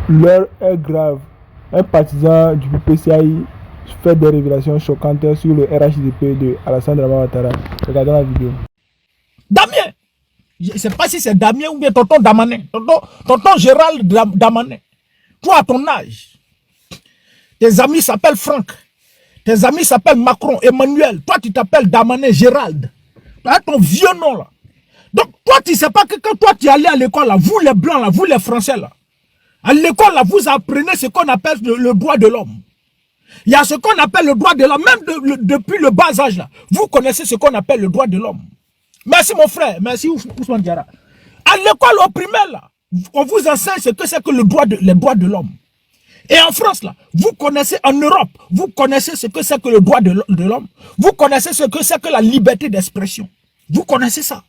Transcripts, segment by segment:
L'heure est grave. Un partisan du PCAI fait des révélations choquantes sur le RHDP de Alassane Dramane Ouattara. Regardons la vidéo. Damien, je ne sais pas si c'est Damien ou bien tonton Damané, tonton Gérald Damané. Toi, à ton âge, tes amis s'appellent Franck, tes amis s'appellent Macron, Emmanuel. Toi, tu t'appelles Damané, Gérald. Tu as ton vieux nom là. Donc, toi, tu ne sais pas que quand toi, tu es allé à l'école là, vous les Blancs là, vous les Français là, à l'école là, vous apprenez ce qu'on appelle le droit de l'homme. Il y a ce qu'on appelle le droit de l'homme, même depuis le bas âge là. Vous connaissez ce qu'on appelle le droit de l'homme. Merci mon frère, merci Ousmane Diarra. À l'école au primaire là, on vous enseigne ce que c'est que les droits de l'homme. Et en France là, vous connaissez, en Europe, vous connaissez ce que c'est que le droit de l'homme. Vous connaissez ce que c'est que la liberté d'expression. Vous connaissez ça.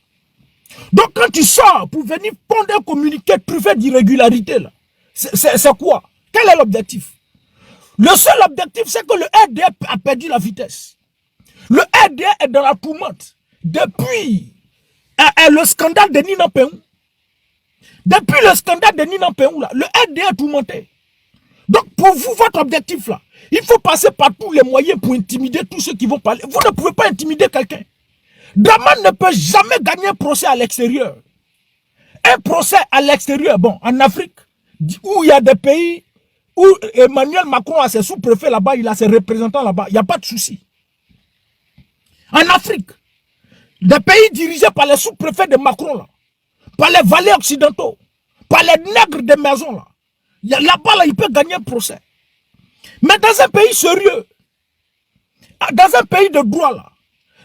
Donc quand tu sors pour venir pondre un communiqué privé d'irrégularité là, c'est quoi? Quel est l'objectif? Le seul objectif, c'est que le RDA a perdu la vitesse. Le RDA est dans la tourmente. Depuis le scandale de Nina Peou. Depuis le scandale de Nina Peou, là, le RDA est tourmenté. Donc, pour vous, votre objectif, là, il faut passer par tous les moyens pour intimider tous ceux qui vont parler. Vous ne pouvez pas intimider quelqu'un. Dramane ne peut jamais gagner un procès à l'extérieur. Un procès à l'extérieur, bon, en Afrique, où il y a des pays où Emmanuel Macron a ses sous-préfets là-bas, il a ses représentants là-bas, il n'y a pas de souci. En Afrique, des pays dirigés par les sous-préfets de Macron, là, par les valets occidentaux, par les nègres des maisons, là-bas, là, il peut gagner un procès. Mais dans un pays sérieux, dans un pays de droit, là,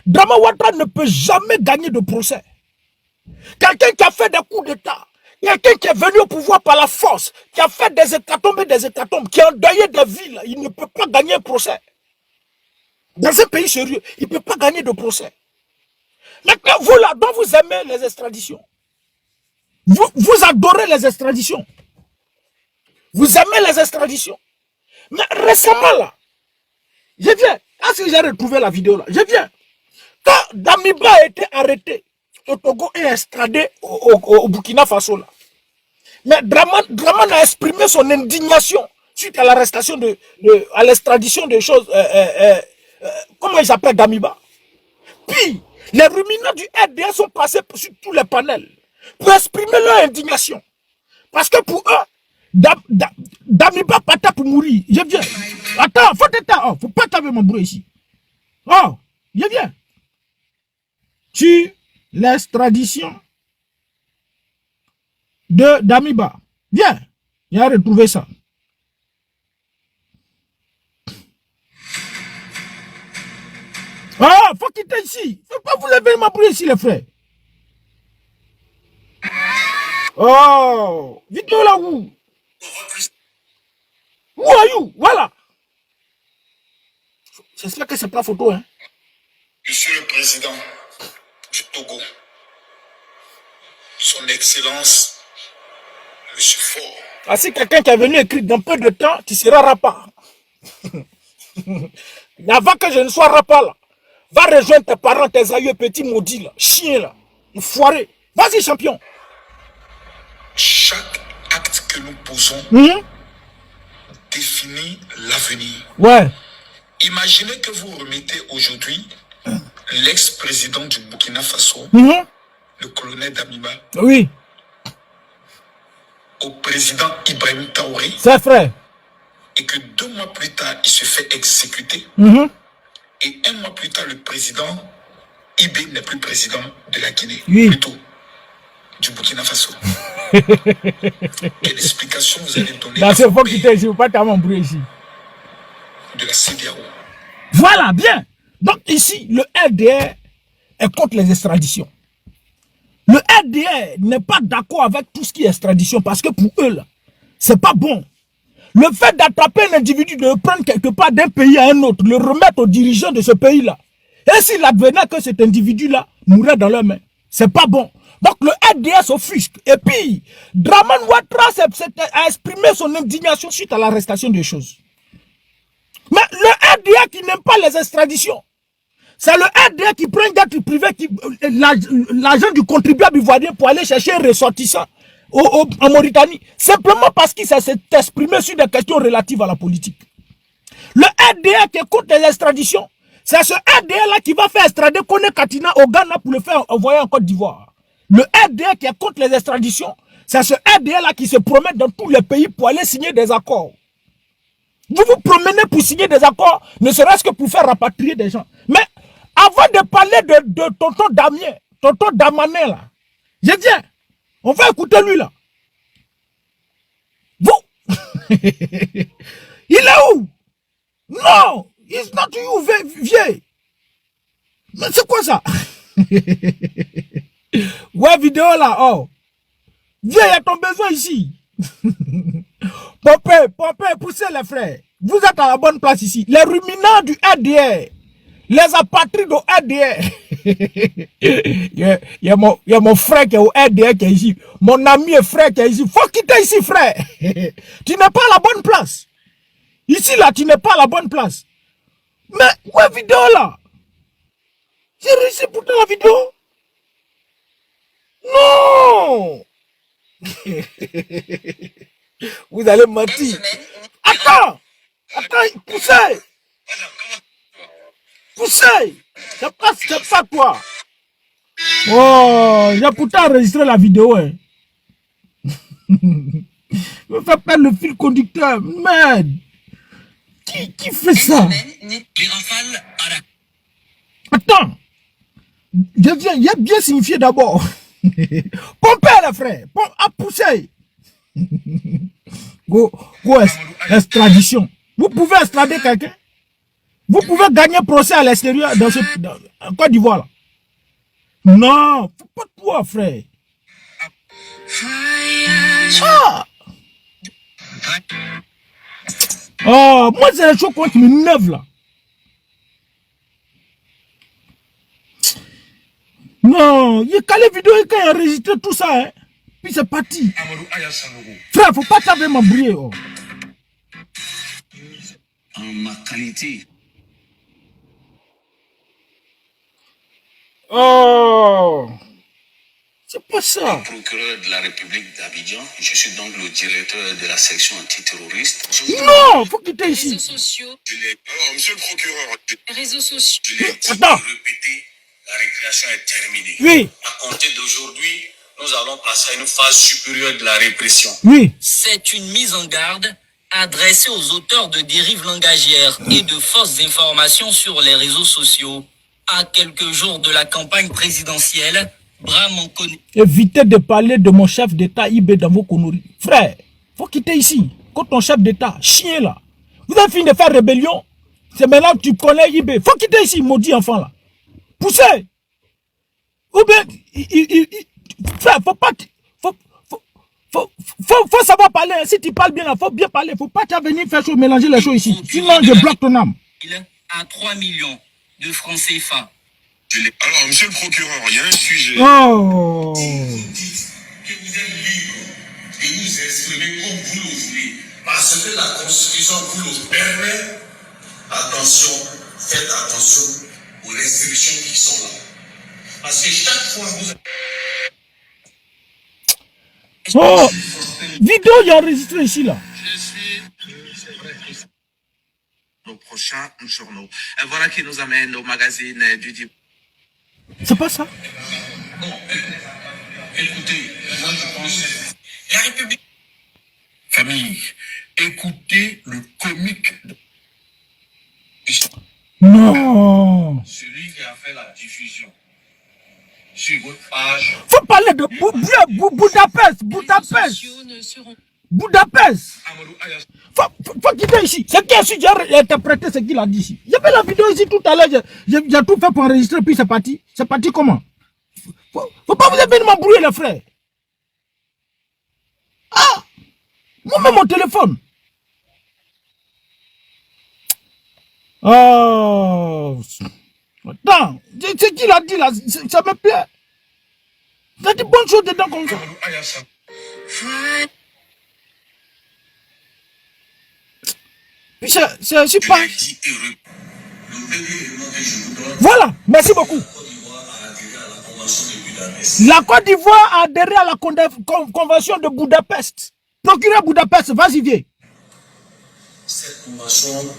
Dramane Ouattara ne peut jamais gagner de procès. Quelqu'un qui a fait des coups d'État, quelqu'un qui est venu au pouvoir par la force, qui a fait des hécatombes, qui a endeuillé des villes, il ne peut pas gagner un procès. Dans un pays sérieux, il ne peut pas gagner de procès. Maintenant, vous là, dont vous aimez les extraditions, vous adorez les extraditions. Vous aimez les extraditions. Mais récemment là, je viens, est-ce que j'ai retrouvé la vidéo là? Je viens. Quand Damiba a été arrêté au Togo et extradé au Burkina Faso là, mais Dramane a exprimé son indignation suite à l'arrestation à l'extradition de choses, comment il s'appelle Damiba. Puis, les ruminants du RDA sont passés sur tous les panels pour exprimer leur indignation. Parce que pour eux, Damiba pata pour mourir. Je viens. Attends, faut pas taper mon bruit ici. Oh, je viens. Sur l'extradition de Damiba. Viens, il a retrouvé ça. Ah, faut quitter ici. Faut pas vous lever ma bruit ici, les frères. Oh, vidéo là où? Où are you? Voilà. J'espère que c'est pas photo, hein. Monsieur le Président du Togo, Son Excellence, Monsieur Faure. Ah, si quelqu'un qui est venu écrire dans peu de temps, tu seras rapa. Avant que je ne sois rapa là, va rejoindre tes parents, tes aïeux, petits maudits là, chien là, foiré. Vas-y champion. Chaque acte que nous posons définit l'avenir. Ouais. Imaginez que vous remettez aujourd'hui l'ex-président du Burkina Faso, le colonel Damiba, oui, au président Ibrahim Traoré. C'est vrai. Et que 2 mois plus tard, il se fait exécuter. Et 1 mois plus tard, le président Ibé n'est plus président de la Guinée, plutôt du Burkina Faso. Quelle explication vous allez donner dans ce faut quitter ici, pas t'avoir mon bruit ici. De la CEDEAO? Voilà, bien. Donc ici, le RDR est contre les extraditions. Le RDR n'est pas d'accord avec tout ce qui est extradition parce que pour eux, là, c'est pas bon. Le fait d'attraper un individu, de le prendre quelque part d'un pays à un autre, le remettre aux dirigeants de ce pays-là, et s'il advenait que cet individu-là mourrait dans leurs mains, c'est pas bon. Donc le RDA s'offusque. Et puis, Dramane Ouattara a exprimé son indignation suite à l'arrestation des choses. Mais le RDA qui n'aime pas les extraditions, c'est le RDA qui prend un gars privé, l'argent du contribuable ivoirien pour aller chercher un ressortissant en Mauritanie, simplement parce qu'il s'est exprimé sur des questions relatives à la politique. Le RDA qui est contre les extraditions, c'est ce RDA-là qui va faire extrader Kone Katina au Ghana pour le faire envoyer en Côte d'Ivoire. Le RDA qui est contre les extraditions, c'est ce RDA-là qui se promène dans tous les pays pour aller signer des accords. Vous vous promenez pour signer des accords, ne serait-ce que pour faire rapatrier des gens. Mais avant de parler de tonton Damien, tonton Damané là, j'ai dit, on va écouter lui là. Vous, il est où? Non, it's not you, vieux. Mais c'est quoi ça? Ouais, vidéo là, oh. Vieux, il y a ton besoin ici. Pompé, poussez les frères. Vous êtes à la bonne place ici. Les ruminants du RDR. Les apatrides au RDR. Il y a mon frère qui est au RDR qui est ici. Mon ami et frère qui est ici. Faut quitter ici, frère. Tu n'es pas à la bonne place. Ici, là, tu n'es pas à la bonne place. Mais, ouais, vidéo là. J'ai réussi pour la vidéo. Non. Vous allez mentir. Attends, poussez. C'est pas toi. Oh, j'ai pourtant enregistré la vidéo. Hein. Je vais faire perdre le fil conducteur. Merde. Qui fait ça? Attends. Il a bien signifié d'abord. Pompez les frères. À pousser. Go extradition. Vous pouvez extrader quelqu'un. Vous pouvez gagner procès à l'extérieur en Côte d'Ivoire. Là. Non, faut pas toi, frère. Ah. Oh, moi c'est les choses qui m'énervent là. Non, il y a calé vidéo et quand il a enregistré tout ça, hein. Puis c'est parti. Frère, faut pas t'avoir m'embrouiller. Oh. En ma qualité. Oh, c'est pas ça. Procureur de la République d'Abidjan, je suis donc le directeur de la section antiterroriste. Non, faut quitter ici. Réseaux sociaux. Alors, monsieur le procureur, Réseaux sociaux. Je l'ai dit, Attends. répété, la récréation est terminée. Oui. À compter d'aujourd'hui, nous allons passer à une phase supérieure de la répression. Oui. C'est une mise en garde adressée aux auteurs de dérives langagières et de fausses informations sur les réseaux sociaux. À quelques jours de la campagne présidentielle, Bram en connaît. Évitez de parler de mon chef d'État IB dans vos conneries. Frère, faut quitter ici. Quand ton chef d'État, chien là, vous avez fini de faire rébellion. C'est maintenant que tu connais IB. Faut quitter ici, maudit enfant là. Poussez. Ou bien, frère, faut pas... Faut savoir parler. Si tu parles bien là, faut bien parler. Faut pas venir faire chaud, mélanger les choses ici. Sinon, je bloque ton âme. À 3 millions de francs CFA. alors, monsieur le procureur, il y a un sujet. Oh. Que vous êtes libre de vous exprimer comme vous le voulez. Parce que la Constitution vous le permet. Attention, faites attention aux restrictions qui sont là. Parce que chaque fois vous... Oh, vidéo, il y a enregistré ici là. Je suis... Nos prochains journaux. Et voilà qui nous amène au magazine du dimanche. C'est pas ça. Bon, écoutez, moi je pense... La République... Famille, écoutez le comique... Non. Celui qui a fait la diffusion sur votre page. Faut parler de Budapest. Budapest. Faut quitter ici. C'est qui ici, j'ai interprété ce qu'il a dit ici. J'ai fait la vidéo ici tout à l'heure. J'ai tout fait pour enregistrer, puis c'est parti. C'est parti comment? Faut pas vous venir m'embrouiller, les frères. Ah! Moi-même, mon téléphone. Oh! Attends, ce qu'il a dit là, ça me plaît. Il y a des bonnes choses dedans comme ça. Puis c'est pas... Voilà, merci beaucoup. Budapest. La Côte d'Ivoire a adhéré à la convention de Budapest. Procureur Budapest, vas-y, viens. Cette convention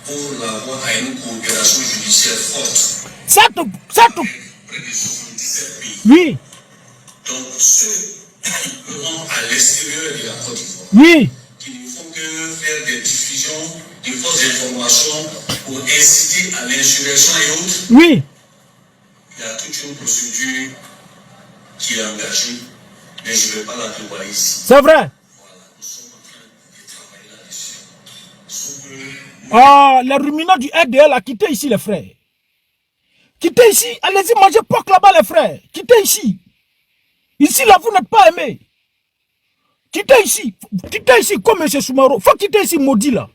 pour l'avoir à une coopération judiciaire forte. Cette... Près de 77 pays. Oui. Donc ceux qui seront à l'extérieur de la Côte d'Ivoire. Oui. Qui ne font que faire des diffusions de fausses informations pour inciter à l'insurrection et autres. Oui. Il y a toute une procédure qui est engagée, mais je ne vais pas la dévoiler ici. C'est vrai. Voilà, nous sommes en train de travailler là-dessus. Ah, les ruminants du RDL a quitté ici, les frères. Quittez ici. Allez-y manger porc là-bas, les frères. Quittez ici. Ici, là, vous n'êtes pas aimés. Quittez ici. Quittez ici comme M. Soumaro. Faut quitter ici, maudit, là.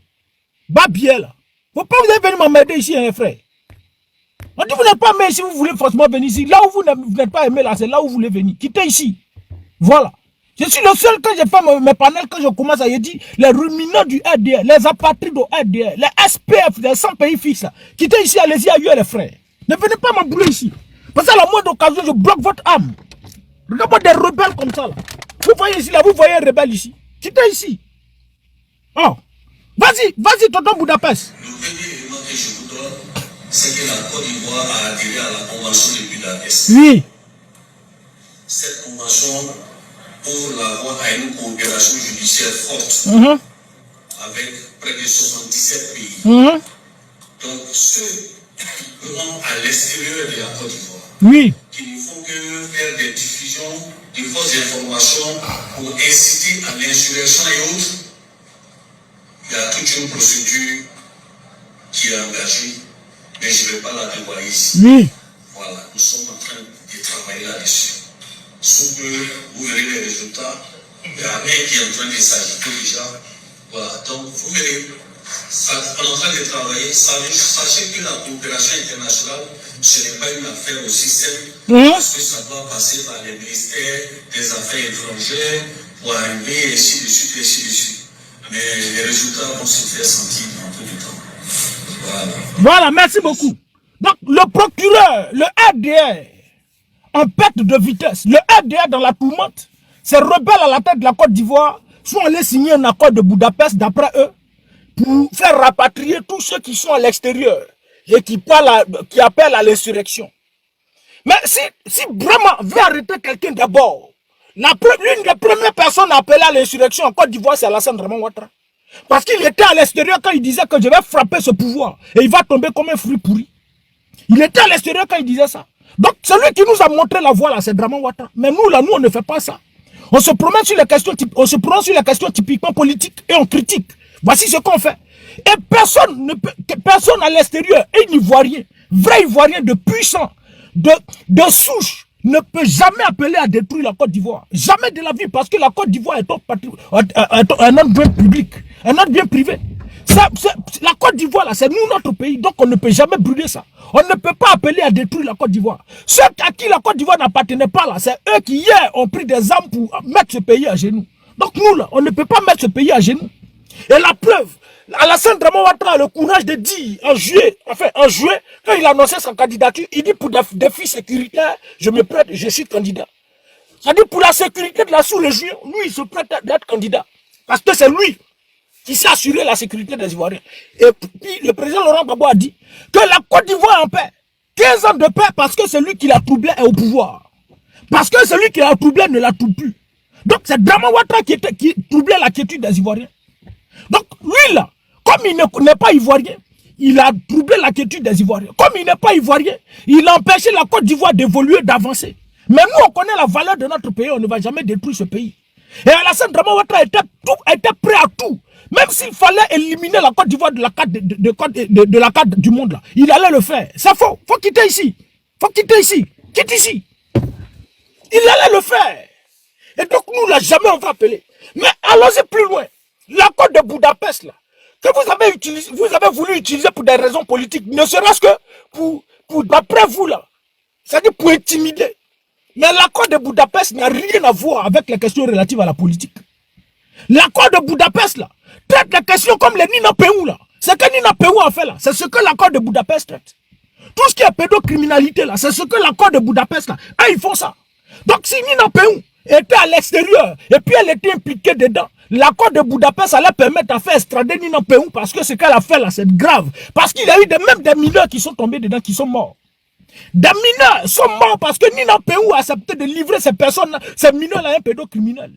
Babier, là. Faut pas vous venir m'emmerder ici, hein, les frères. On dit vous n'êtes pas aimé si vous voulez forcément venir ici. Là où vous n'êtes pas aimé, là, c'est là où vous voulez venir. Quittez ici. Voilà. Je suis le seul, quand j'ai fait mes panels, quand je commence à dire les ruminants du RDR, les apatrides au RDR, les SPF des 100 pays fixes, là. Quittez ici, allez-y ailleurs, les frères. Ne venez pas m'embrouiller ici. Parce qu'à la moindre occasion, je bloque votre âme. Regardez des rebelles comme ça, là. Vous voyez ici, là, vous voyez un rebelle ici. Quittez ici. Oh. Vas-y, vas-y, tonton Budapest. Le premier élément que je vous donne, c'est que la Côte d'Ivoire a adhéré à la convention de Budapest. Oui. Cette convention, pour l'avoir à une coopération judiciaire forte, avec près de 77 pays. Donc ceux qui seront à l'extérieur de la Côte d'Ivoire, oui, qui ne font que faire des diffusions de fausses informations pour inciter à l'insurrection et autres, il y a toute une procédure qui est engagée, mais je ne vais pas la dévoiler ici. oui. Voilà, nous sommes en train de travailler là-dessus. Sous peu, vous verrez les résultats. Il y a un qui est en train de s'agiter déjà. Voilà, donc vous verrez, on est en train de travailler. Sachez que la coopération internationale, ce n'est pas une affaire aussi simple, parce que ça doit passer par les ministères des Affaires étrangères pour arriver, ainsi de suite, ainsi de suite. Mais les résultats vont se faire sentir dans peu de temps. Voilà. Voilà, merci beaucoup. Donc, le procureur, le RDR, en perte de vitesse, le RDR dans la tourmente, ces rebelles à la tête de la Côte d'Ivoire sont allés signer un accord de Budapest, d'après eux, pour faire rapatrier tous ceux qui sont à l'extérieur et qui appellent à l'insurrection. Mais si vraiment veut arrêter quelqu'un d'abord, l'une des premières personnes à appeler à l'insurrection en Côte d'Ivoire, c'est Alassane Draman Ouattara. Parce qu'il était à l'extérieur quand il disait que je vais frapper ce pouvoir et il va tomber comme un fruit pourri. Il était à l'extérieur quand il disait ça. Donc celui qui nous a montré la voie là, c'est Draman Ouattara. Mais nous là, nous on ne fait pas ça. On se promène sur les questions, typiquement politiques et on critique. Voici ce qu'on fait. Et personne à l'extérieur, un Ivoirien, vrai Ivoirien de puissant, de souche, ne peut jamais appeler à détruire la Côte d'Ivoire. Jamais de la vie, parce que la Côte d'Ivoire est un autre bien public, un autre bien privé. La Côte d'Ivoire, là, c'est nous, notre pays, donc on ne peut jamais brûler ça. On ne peut pas appeler à détruire la Côte d'Ivoire. Ceux à qui la Côte d'Ivoire n'appartenait pas, là, c'est eux qui, hier, ont pris des armes pour mettre ce pays à genoux. Donc nous, là, on ne peut pas mettre ce pays à genoux. Et la preuve, Alassane Draman Ouattara a le courage de dire en juillet, quand il a annoncé sa candidature, il dit pour des défis sécuritaires, je me prête, je suis candidat. C'est-à-dire pour la sécurité de la sous-région, lui, il se prête d'être candidat. Parce que c'est lui qui s'est assuré la sécurité des Ivoiriens. Et puis le président Laurent Gbagbo a dit que la Côte d'Ivoire est en paix. 15 ans de paix parce que celui qui la troublait est au pouvoir. Parce que celui qui la troublait ne la trouble plus. Donc c'est Draman Ouattara qui troublait la quiétude des Ivoiriens. Donc lui là, comme il n'est pas Ivoirien, il a troublé la quiétude des Ivoiriens. Comme il n'est pas Ivoirien, il a empêché la Côte d'Ivoire d'évoluer, d'avancer. Mais nous, on connaît la valeur de notre pays, on ne va jamais détruire ce pays. Et Alassane Draman Ouattara était prêt à tout. Même s'il fallait éliminer la Côte d'Ivoire de la carte du monde, là, il allait le faire. C'est faux. Faut quitter ici. Faut quitter ici. Quitte ici. Il allait le faire. Et donc, nous, là, jamais on va appeler. Mais allons-y plus loin. L'accord de Budapest, là, que vous avez voulu utiliser pour des raisons politiques, ne serait-ce que pour d'après vous, là, c'est-à-dire pour intimider. Mais l'accord de Budapest n'a rien à voir avec les questions relatives à la politique. L'accord de Budapest, là, traite les questions comme les Nina Peou, là. Ce que Nina Peou a fait, là, c'est ce que l'accord de Budapest traite. Tout ce qui est pédocriminalité, là, c'est ce que l'accord de Budapest, là, ils font ça. Donc, si Nina Peou était à l'extérieur, et puis elle était impliquée dedans, l'accord de Budapest allait permettre à faire extrader Nina Peou, parce que ce qu'elle a fait, là, c'est grave. Parce qu'il y a eu même des mineurs qui sont tombés dedans, qui sont morts. Des mineurs sont morts parce que Nina Peou a accepté de livrer ces personnes, ces mineurs-là, à un pédocriminel.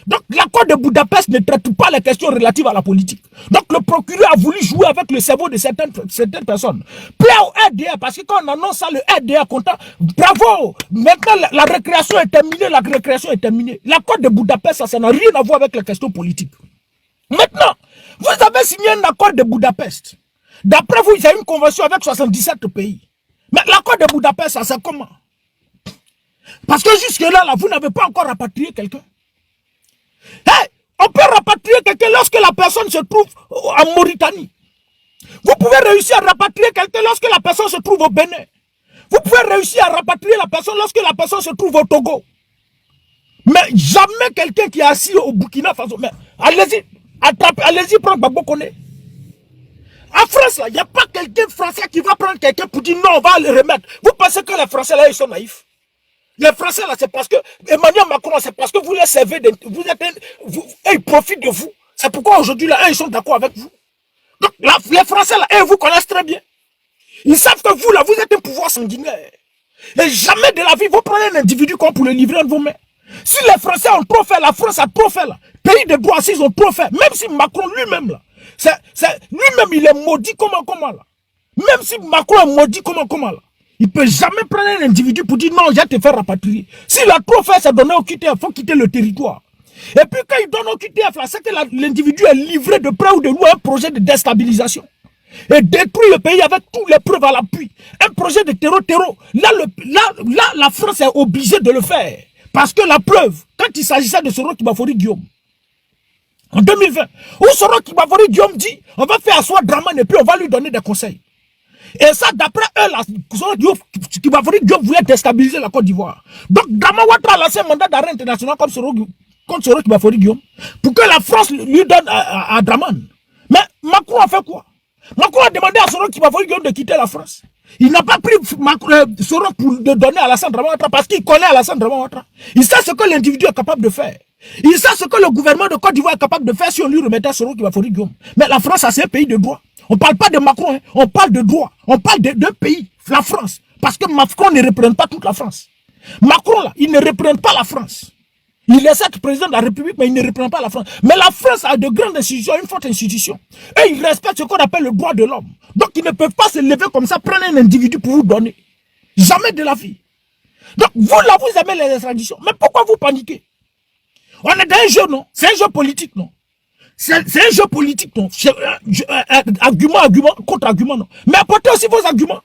Donc, l'accord de Budapest ne traite pas les questions relatives à la politique. Donc, le procureur a voulu jouer avec le cerveau de certaines personnes. Plaît au RDA, parce que quand on annonce ça, le RDA est content. Bravo! Maintenant, la récréation est terminée, la récréation est terminée. L'accord de Budapest, ça n'a rien à voir avec les questions politiques. Maintenant, vous avez signé un accord de Budapest. D'après vous, il y a une convention avec 77 pays. Mais l'accord de Budapest, ça c'est comment? Parce que jusque-là, vous n'avez pas encore rapatrié quelqu'un. Hey, on peut rapatrier quelqu'un lorsque la personne se trouve en Mauritanie. Vous pouvez réussir à rapatrier quelqu'un lorsque la personne se trouve au Bénin. Vous pouvez réussir à rapatrier la personne lorsque la personne se trouve au Togo. Mais jamais quelqu'un qui est assis au Burkina Faso. Mais allez-y, allez-y prendre Babo Koné. En France, il n'y a pas quelqu'un français qui va prendre quelqu'un pour dire non, on va le remettre. Vous pensez que les Français là, ils sont naïfs? Les Français là, c'est parce que Emmanuel Macron, c'est parce que vous les servez, ils profitent de vous. C'est pourquoi aujourd'hui là, ils sont d'accord avec vous. Donc les Français là, vous connaissent très bien. Ils savent que vous là, vous êtes un pouvoir sanguinaire. Et jamais de la vie, vous prenez un individu comme pour le livrer entre vos mains. Si les Français ont trop fait, la France a trop fait là. Pays de droit, s'ils ont trop fait, même si Macron lui-même là, lui-même il est maudit comment là. Même si Macron est maudit comment là. Il ne peut jamais prendre un individu pour dire non, je vais te faire rapatrier. S'il a trop fait, c'est donner au QTF, il faut quitter le territoire. Et puis quand il donne au QTF, c'est que l'individu est livré de près ou de loin un projet de déstabilisation. Et détruit le pays avec toutes les preuves à l'appui. Un projet de terreau. Là, la France est obligée de le faire. Parce que la preuve, quand il s'agissait de Soro Kibafori Guillaume, en 2020, où Soro Kibafori Guillaume dit, on va faire asseoir Draman et puis on va lui donner des conseils. Et ça, d'après eux, Kibafori Diop voulait déstabiliser la Côte d'Ivoire. Donc, Draman Ouattara a lancé un mandat d'arrêt international contre Soro Kibafori Diop pour que la France lui donne à Draman. Mais Macron a fait quoi? Macron a demandé à Soro Kibafori Diop de quitter la France. Il n'a pas pris Soro pour le donner à Alassane Draman Ouattara parce qu'il connaît Alassane Draman Ouattara. Il sait ce que l'individu est capable de faire. Il sait ce que le gouvernement de Côte d'Ivoire est capable de faire si on lui remettait Soro Kibafori Diop. Mais la France, c'est un pays de droit. On ne parle pas de Macron, hein. On parle de droit. On parle de deux pays, la France. Parce que Macron ne représente pas toute la France. Macron, là, il ne représente pas la France. Il est certes président de la République, mais il ne représente pas la France. Mais la France a de grandes institutions, une forte institution. Et il respecte ce qu'on appelle le droit de l'homme. Donc, ils ne peuvent pas se lever comme ça, prendre un individu pour vous donner. Jamais de la vie. Donc, vous, là, vous aimez les extraditions. Mais pourquoi vous paniquez? On est dans un jeu, non? C'est un jeu politique, non? C'est un jeu politique, non? Argument contre argument, non? Mais apportez aussi vos arguments.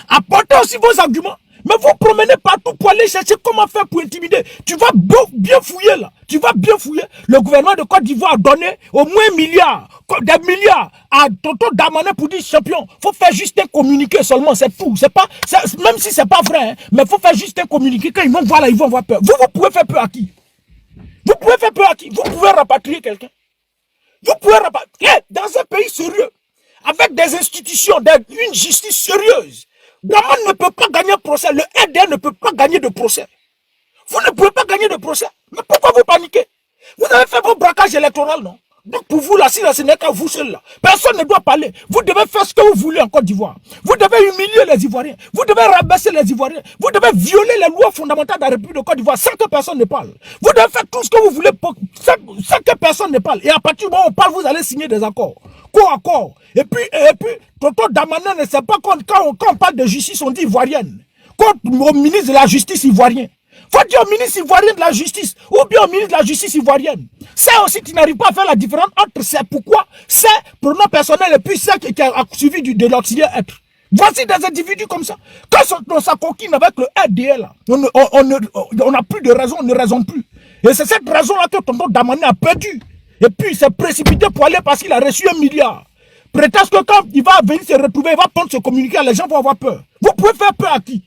Apportez aussi vos arguments. Mais vous promenez partout pour aller chercher comment faire pour intimider. Tu vas bien fouiller là. Tu vas bien fouiller. Le gouvernement de Côte d'Ivoire a donné au moins des milliards à Tonton Damané pour dire champion. Faut faire juste un communiqué seulement, c'est tout. Même si c'est pas vrai, hein, mais faut faire juste un communiqué. Quand ils vont voir là, ils vont avoir peur. Vous pouvez faire peur à qui? Vous pouvez faire peur à qui? Vous pouvez rapatrier quelqu'un. Vous pouvez rapatrier dans un pays sérieux, avec des institutions, une justice sérieuse. Draman ne peut pas gagner un procès. Le RDA ne peut pas gagner de procès. Vous ne pouvez pas gagner de procès. Mais pourquoi vous paniquez? Vous avez fait vos braquages électoraux, non? Donc pour vous, là, si ce n'est qu'à vous seul, là, personne ne doit parler. Vous devez faire ce que vous voulez en Côte d'Ivoire. Vous devez humilier les Ivoiriens. Vous devez rabaisser les Ivoiriens. Vous devez violer les lois fondamentales de la République de Côte d'Ivoire sans que personne ne parle. Vous devez faire tout ce que vous voulez sans que personne ne parle. Et à partir du moment où on parle, vous allez signer des accords. Quoi accord? Et puis, Tonton Damané ne sait pas quand on parle de justice, on dit ivoirienne. Quand au ministre de la justice ivoirien. Faut dire au ministre ivoirien de la justice ou bien au ministre de la justice ivoirienne. Ça aussi, tu n'arrives pas à faire la différence entre c'est pourquoi, c'est pronom personnel et puis c'est qui a suivi de l'auxiliaire être. Voici des individus comme ça. Quand on s'acoquine avec le RDL, on n'a plus de raison, on ne raisonne plus. Et c'est cette raison-là que Tonton Damané a perdu. Et puis il s'est précipité pour aller parce qu'il a reçu 1 milliard. Prétexte que quand il va venir se retrouver, il va prendre ce communiqué, les gens vont avoir peur. Vous pouvez faire peur à qui?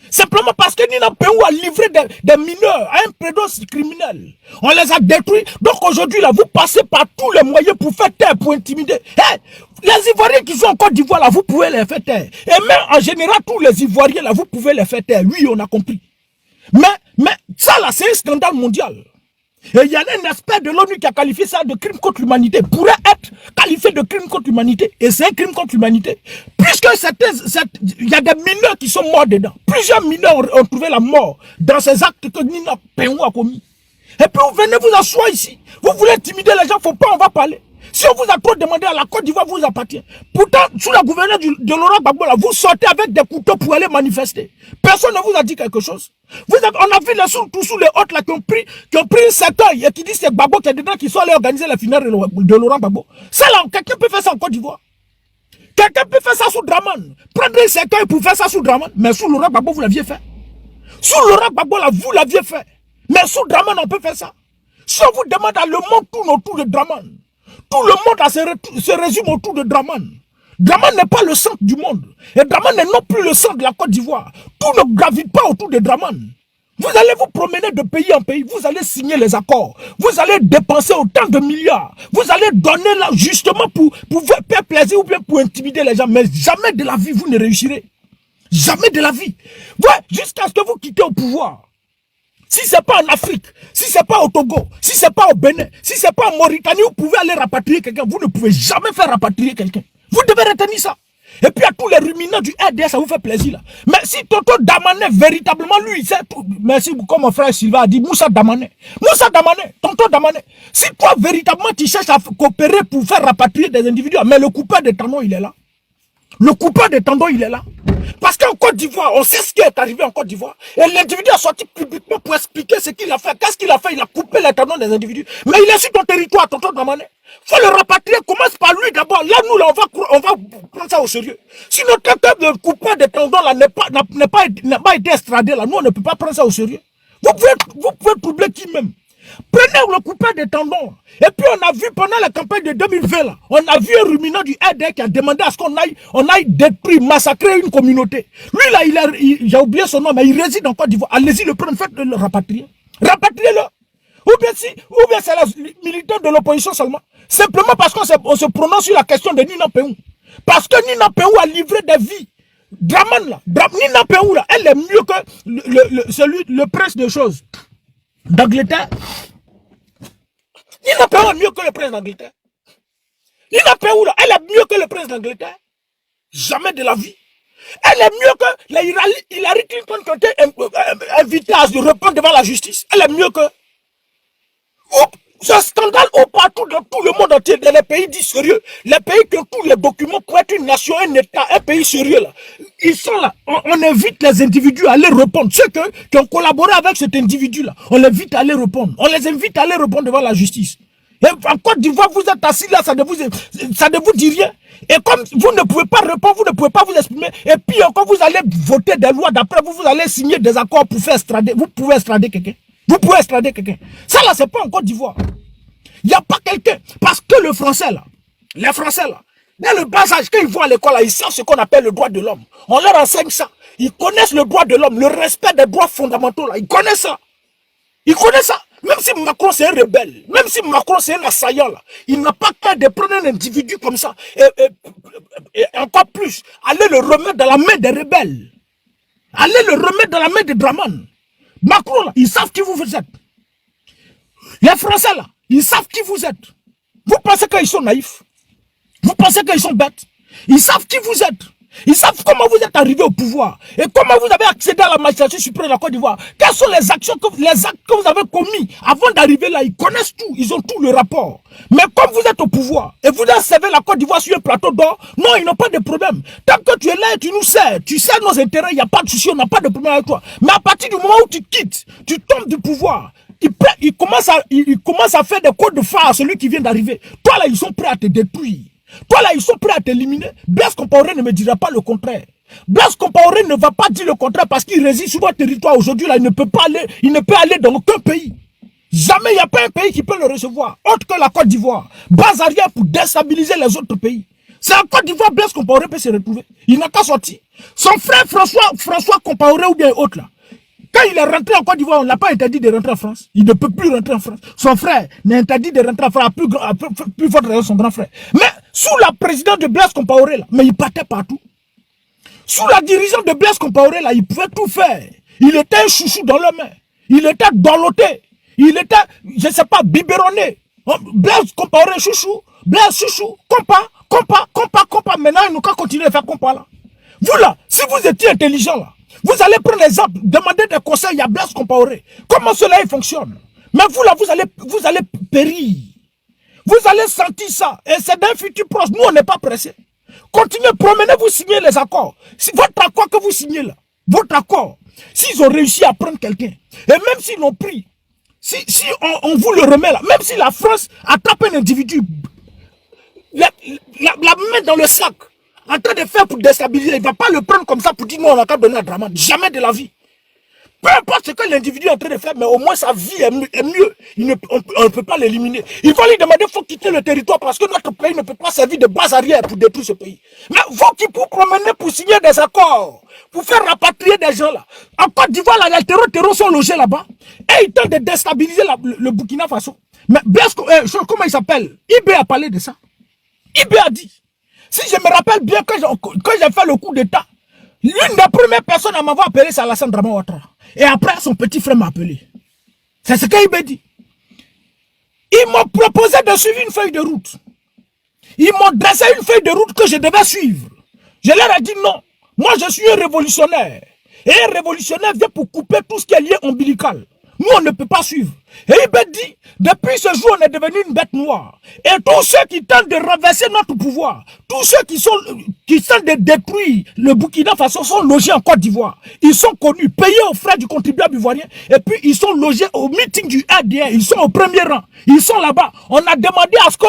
Simplement parce que Nina Peou a livré des mineurs à un prédos criminel. On les a détruits. Donc aujourd'hui, là, vous passez par tous les moyens pour faire taire, pour intimider. Hey, les Ivoiriens qui sont en Côte d'Ivoire, là, vous pouvez les faire taire. Et même en général, tous les Ivoiriens, là, vous pouvez les faire taire. Oui, on a compris. Mais ça, là, c'est un scandale mondial. Et il y a un aspect de l'ONU qui a qualifié ça de crime contre l'humanité. Pourrait être qualifié de crime contre l'humanité. Et c'est un crime contre l'humanité. Puisque il y a des mineurs qui sont morts dedans. Plusieurs mineurs ont trouvé la mort dans ces actes que Nina Peou a commis. Et puis vous venez vous asseoir ici. Vous voulez intimider les gens, faut pas, on va parler. Si on vous a trop demandé à la Côte d'Ivoire, vous appartient. Pourtant, sous la gouvernance de Laurent Gbagbo, vous sortez avec des couteaux pour aller manifester. Personne ne vous a dit quelque chose. On a vu les sous les autres là qui ont pris un cercueil et qui disent que c'est Gbagbo qui est dedans, qui sont allés organiser la finale de Laurent Gbagbo. Ça là, quelqu'un peut faire ça en Côte d'Ivoire. Quelqu'un peut faire ça sous Dramane. Prendre un cercueil pour faire ça sous Dramane. Mais sous Laurent Gbagbo, vous l'aviez fait. Sous Laurent Gbagbo, là, vous l'aviez fait. Mais sous Dramane, on peut faire ça. Si on vous demande, le monde tourne autour de Dramane. Tout le monde se résume autour de Dramane. Dramane n'est pas le centre du monde. Et Dramane n'est non plus le centre de la Côte d'Ivoire. Tout ne gravite pas autour de Dramane. Vous allez vous promener de pays en pays. Vous allez signer les accords. Vous allez dépenser autant de milliards. Vous allez donner là justement pour faire plaisir ou bien pour intimider les gens. Mais jamais de la vie, vous ne réussirez. Jamais de la vie. Ouais, jusqu'à ce que vous quittez au pouvoir. Si ce n'est pas en Afrique, si ce n'est pas au Togo, si ce n'est pas au Bénin, si ce n'est pas en Mauritanie, vous pouvez aller rapatrier quelqu'un. Vous ne pouvez jamais faire rapatrier quelqu'un. Vous devez retenir ça. Et puis à tous les ruminants du RDS, ça vous fait plaisir là. Mais si Tonton Damané, véritablement lui, c'est tout. Merci, comme mon frère Sylvain a dit, Moussa Damané, Tonton Damané, si toi véritablement tu cherches à coopérer pour faire rapatrier des individus, mais le coupeur des tendons, il est là. Le coupeur des tendons, il est là. Parce qu'en Côte d'Ivoire, on sait ce qui est arrivé en Côte d'Ivoire. Et l'individu a sorti publiquement pour expliquer ce qu'il a fait. Qu'est-ce qu'il a fait? Il a coupé les tendons des individus. Mais il est sur ton territoire, Tonton Damané. Il faut le rapatrier. Commence par lui d'abord. Là, nous, là, on va prendre ça au sérieux. Si notre de coupeur des tendons là n'a pas été extradé, là, nous, on ne peut pas prendre ça au sérieux. Vous pouvez troubler qui même. Prenez le coupeur des tendons. Et puis on a vu pendant la campagne de 2020, là, on a vu un ruminant du RD qui a demandé à ce qu'on aille détruire, massacrer une communauté. Lui là, j'ai oublié son nom, mais il réside en Côte d'Ivoire. Allez-y le prendre, faites le rapatrier. Rapatriez-le. Ou bien c'est la militaire de l'opposition seulement. Simplement parce qu'on se prononce sur la question de Nina Peou. Parce que Nina Peou a livré des vies. Dramane là, Nina Peou là, elle est mieux que le prince de choses d'Angleterre. Nina Peou est mieux que le prince d'Angleterre. Nina Peou là, elle est mieux que le prince d'Angleterre. Jamais de la vie. Elle est mieux que Hillary Clinton qui a été invitée à se répondre devant la justice. Elle est mieux que ce scandale au partout dans tout le monde entier, dans les pays dits sérieux, les pays qui ont tous les documents pour être une nation, un État, un pays sérieux là. Ils sont là. On invite les individus à aller répondre. Ceux qui ont collaboré avec cet individu là, on les invite à aller répondre. On les invite à aller répondre devant la justice. Et en Côte d'Ivoire, vous êtes assis là, ça ne vous dit rien. Et comme vous ne pouvez pas répondre, vous ne pouvez pas vous exprimer, et puis quand vous allez voter des lois d'après vous, vous allez signer des accords pour faire extrader. Vous pouvez extrader quelqu'un. Vous pouvez extrader quelqu'un. Ça là, c'est pas en Côte d'Ivoire. Il n'y a pas quelqu'un. Parce que le français là, les français là, dès le bas âge, quand ils vont à l'école là, ils savent ce qu'on appelle le droit de l'homme. On leur enseigne ça. Ils connaissent le droit de l'homme, le respect des droits fondamentaux là. Ils connaissent ça. Ils connaissent ça. Même si Macron c'est un rebelle, même si Macron c'est un assaillant là, il n'a pas qu'à de prendre un individu comme ça. Et encore plus, aller le remettre dans la main des rebelles. Aller le remettre dans la main de Dramane. Macron là, ils savent qui vous êtes. Les Français là, ils savent qui vous êtes. Vous pensez qu'ils sont naïfs? Vous pensez qu'ils sont bêtes? Ils savent qui vous êtes. Ils savent comment vous êtes arrivé au pouvoir. Et comment vous avez accédé à la magistrature suprême de la Côte d'Ivoire. Quelles sont les actes que vous avez commis avant d'arriver là? Ils connaissent tout. Ils ont tout le rapport. Mais comme vous êtes au pouvoir et vous avez servi la Côte d'Ivoire sur un plateau d'or, non, ils n'ont pas de problème. Tant que tu es là et tu nous sers, tu sers nos intérêts, il n'y a pas de souci, on n'a pas de problème avec toi. Mais à partir du moment où tu quittes, tu tombes du pouvoir, il commence à faire des codes de phare à celui qui vient d'arriver. Toi là, ils sont prêts à te détruire. Toi là, ils sont prêts à t'éliminer. Blaise Compaoré ne me dira pas le contraire. Blaise Compaoré ne va pas dire le contraire parce qu'il réside sur votre territoire. Aujourd'hui là, il ne peut aller dans aucun pays. Jamais il n'y a pas un pays qui peut le recevoir, autre que la Côte d'Ivoire. Base arrière pour déstabiliser les autres pays. C'est en Côte d'Ivoire, Blaise Compaoré peut se retrouver. Il n'a qu'à sortir. Son frère François Compaoré ou bien autre là. Quand il est rentré en Côte d'Ivoire, on ne l'a pas interdit de rentrer en France. Il ne peut plus rentrer en France. Son frère n'est interdit de rentrer en France, à plus forte raison son grand frère. Mais sous la présidence de Blaise Compaoré, là, mais il partait partout. Sous la dirigeante de Blaise Compaoré, là, il pouvait tout faire. Il était un chouchou dans le main. Il était dorloté. Il était, je ne sais pas, biberonné. Blaise Compaoré, chouchou. Blaise, chouchou. Compas. Maintenant, il nous qu'à continuer à faire compas là. Vous là, si vous étiez intelligent là, vous allez prendre l'exemple, demander des conseils à Blaise Compaoré. Comment cela il fonctionne? Mais vous là, vous allez périr. Vous allez sentir ça. Et c'est d'un futur proche. Nous, on n'est pas pressés. Continuez, promenez-vous, signez les accords. Si votre accord que vous signez là, votre accord, s'ils ont réussi à prendre quelqu'un, et même s'ils l'ont pris, si on vous le remet là, même si la France attrape un individu, la main dans le sac, en train de faire pour déstabiliser, il ne va pas le prendre comme ça pour dire non, on a qu'à donner à Dramane. Jamais de la vie. Peu importe ce que l'individu est en train de faire, mais au moins sa vie est mieux. On ne peut pas l'éliminer. Il va lui demander, il faut quitter le territoire parce que notre pays ne peut pas servir de base arrière pour détruire ce pays. Mais vous qui vous promenez pour signer des accords, pour faire rapatrier des gens là. En Côte d'Ivoire, les terreaux sont logés là-bas. Et ils tentent de déstabiliser le Burkina Faso. Mais Blaise, comment il s'appelle? Ibé a parlé de ça. Ibé a dit. Si je me rappelle bien, quand j'ai fait le coup d'État, l'une des premières personnes à m'avoir appelé, c'est Alassane Dramane Ouattara. Et après, son petit frère m'a appelé. C'est ce qu'il m'a dit. Ils m'ont proposé de suivre une feuille de route. Ils m'ont dressé une feuille de route que je devais suivre. Je leur ai dit non. Moi, je suis un révolutionnaire. Et un révolutionnaire vient pour couper tout ce qui est lié ombilical. Nous, on ne peut pas suivre. Et il m'a dit, depuis ce jour, on est devenu une bête noire. Et tous ceux qui tentent de renverser notre pouvoir, tous ceux qui tentent de détruire le Burkina Faso sont logés en Côte d'Ivoire. Ils sont connus, payés aux frais du contribuable ivoirien. Et puis, ils sont logés au meeting du RDR. Ils sont au premier rang. Ils sont là-bas. On a demandé à ce que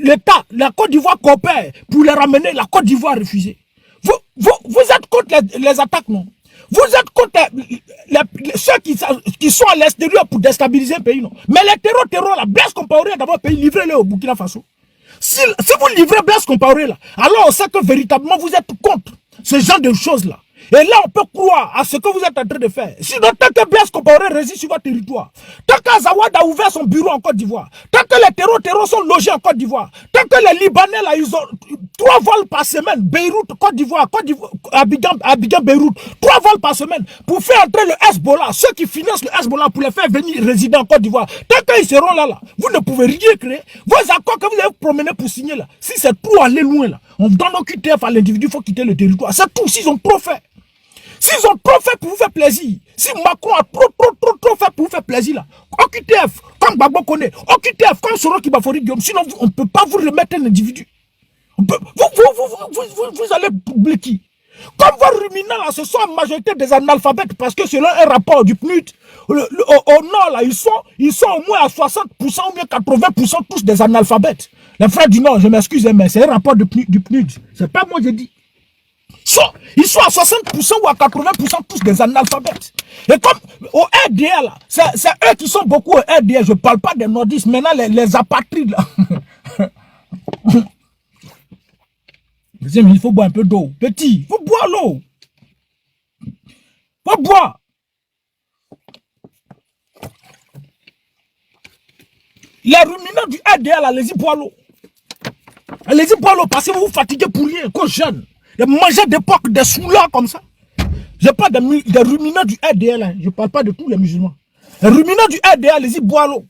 l'État, la Côte d'Ivoire coopère pour les ramener. La Côte d'Ivoire a refusé. Vous êtes contre les attaques, non? Vous êtes contre ceux qui sont à l'extérieur pour déstabiliser le pays, non? Mais les terrors là, Blaise Compaoré a d'abord payé, livrez-le au Burkina Faso. Si vous livrez Blaise Compaoré là, alors on sait que véritablement vous êtes contre ce genre de choses là. Et là, on peut croire à ce que vous êtes en train de faire. Sinon, tant que Blaise Compaoré réside sur votre territoire, tant qu'Azawad a ouvert son bureau en Côte d'Ivoire, tant que les terrors sont logés en Côte d'Ivoire, tant que les Libanais, là, ils ont 3 vols par semaine, Beyrouth, Côte d'Ivoire, Abidjan, Beyrouth, 3 vols par semaine, pour faire entrer le Hezbollah, ceux qui financent le Hezbollah, pour les faire venir résider en Côte d'Ivoire, tant qu'ils seront là, vous ne pouvez rien créer. Vos accords que vous avez promenés pour signer là, si c'est trop aller loin là, on donne au QTF à l'individu, il faut quitter le territoire. C'est tout, s'ils ont trop fait. S'ils ont trop fait pour vous faire plaisir, si Macron a trop fait pour vous faire plaisir là, OQTF, comme Gbagbo connaît, OQTF, comme Soro Kibafori Guillaume, sinon on ne peut pas vous remettre un individu. Vous allez oublier qui? Comme vos ruminants là, ce sont en majorité des analphabètes, parce que selon un rapport du PNUD, au nord là, ils sont au moins à 60% ou bien 80% tous des analphabètes. Les frères du Nord, je m'excuse, mais c'est un rapport du PNUD. C'est pas moi j'ai dit. Ils sont à 60% ou à 80% tous des analphabètes. Et comme au RDA là, c'est eux qui sont beaucoup au RDA. Je ne parle pas des nordistes, maintenant les apatrides là. Il faut boire un peu d'eau. Petit, il faut boire l'eau. Il faut boire. Les ruminants du RDA là, allez-y boire l'eau. Allez-y boire l'eau parce que vous vous fatiguez pour rien, quand jeune. De manger d'époque des soulards comme ça. Je parle des ruminants du RDA là. Je ne parle pas de tous les musulmans. Les ruminants du RDA, allez-y boire l'eau.